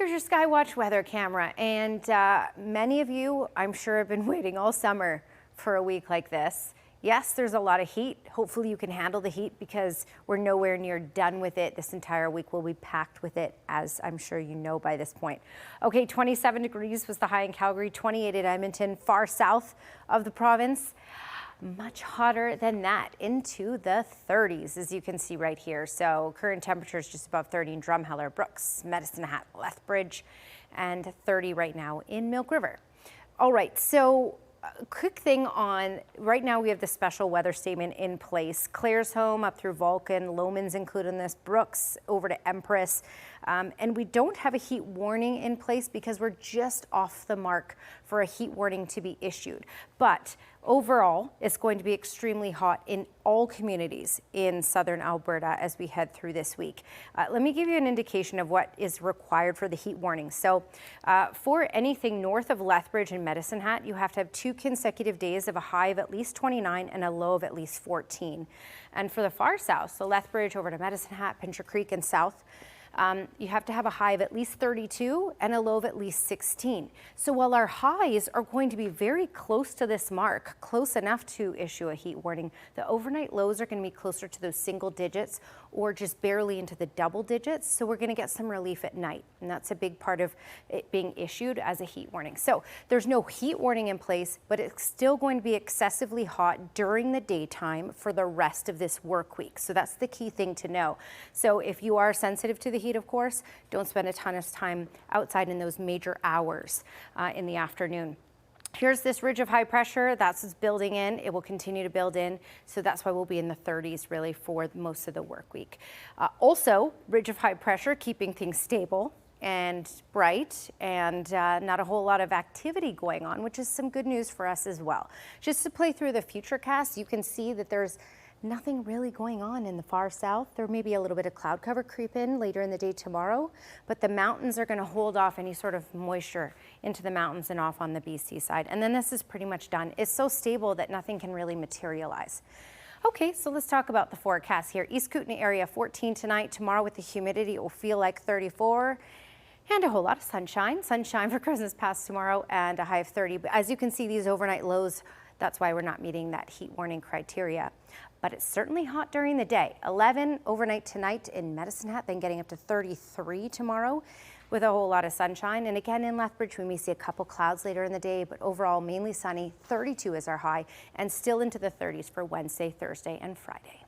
Here's your Skywatch weather camera, and many of you, I'm sure, have been waiting all summer for a week like this. Yes, there's a lot of heat. Hopefully you can handle the heat because we're nowhere near done with it. This entire week will be packed with it, as I'm sure you know by this point. Okay, 27 degrees was the high in Calgary, 28 at Edmonton, far south of the province. Much hotter than that, into the 30s, as you can see right here. So current temperatures just above 30 in Drumheller, Brooks, Medicine Hat, Lethbridge, and 30 right now in Milk River. All right, so a quick thing on, right now we have the special weather statement in place. Claresholm up through Vulcan, Lomond's included in this, Brooks over to Empress. And we don't have a heat warning in place because we're just off the mark for a heat warning to be issued. But overall, it's going to be extremely hot in all communities in southern Alberta as we head through this week. Let me give you an indication of what is required for the heat warning. So for anything north of Lethbridge and Medicine Hat, you have to have 2 consecutive days of a high of at least 29 and a low of at least 14. And for the far south, so Lethbridge over to Medicine Hat, Pincher Creek and south, you have to have a high of at least 32 and a low of at least 16. So while our highs are going to be very close to this mark, close enough to issue a heat warning, the overnight lows are going to be closer to those single digits or just barely into the double digits. So we're going to get some relief at night. And that's a big part of it being issued as a heat warning. So there's no heat warning in place, but it's still going to be excessively hot during the daytime for the rest of this work week. So that's the key thing to know. So if you are sensitive to the heat, of course, don't spend a ton of time outside in those major hours in the afternoon. Here's this ridge of high pressure. That's what's building in. It will continue to build in. So that's why we'll be in the 30s really for most of the work week. Also, ridge of high pressure keeping things stable and bright and not a whole lot of activity going on, which is some good news for us as well. Just to play through the futurecast, you can see that there's nothing really going on in the far south. There may be a little bit of cloud cover creep in later in the day tomorrow, but the mountains are going to hold off any sort of moisture into the mountains and off on the BC side. And then this is pretty much done. It's so stable that nothing can really materialize. Okay, so let's talk about the forecast here. East Kootenay area 14 tonight. Tomorrow with the humidity, it will feel like 34. And a whole lot of sunshine. Sunshine for Christmas past tomorrow and a high of 30. But as you can see, these overnight lows, that's why we're not meeting that heat warning criteria. But it's certainly hot during the day. 11 overnight tonight in Medicine Hat, then getting up to 33 tomorrow with a whole lot of sunshine. And again in Lethbridge, we may see a couple clouds later in the day, but overall mainly sunny. 32 is our high and still into the 30s for Wednesday, Thursday, and Friday.